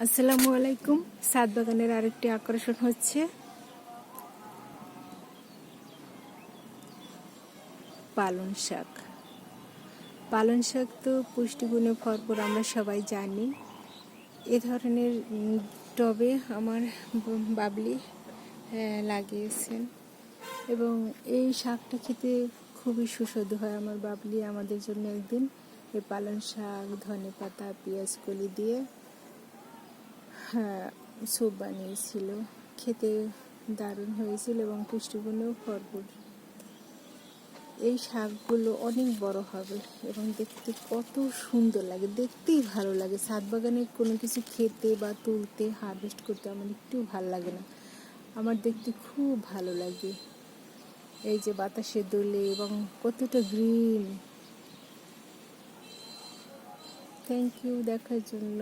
আসসালামু আলাইকুম। ছাদ বাগানের আরেকটি আকর্ষণ হচ্ছে পালং শাক। পালং শাক তো পুষ্টিগুণে ভরপুর, আমরা সবাই জানি। এ ধরনের টবে আমার বাবলি লাগিয়েছেন এবং এই শাকটা খেতে খুবই সুস্বাদু হয়। আমার বাবলি আমাদের জন্য একদিন এই পালং শাক, ধনেপাতা, পেঁয়াজ কলি দিয়ে স্যুপ বানিয়েছিল। খেতে দারুণ হয়েছিল এবং পুষ্টিগুণেও ভরপুর। এই শাকগুলো অনেক বড় হবে এবং দেখতে কত সুন্দর লাগে, দেখতেই ভালো লাগে। ছাদ বাগানে কোনো কিছু খেতে বা তুলতে, হারভেস্ট করতে আমার একটু ভালো লাগে না, আমার দেখতে খুব ভালো লাগে। এই যে বাতাসে দোলে এবং কতটা গ্রিন। থ্যাংক ইউ দেখার জন্য।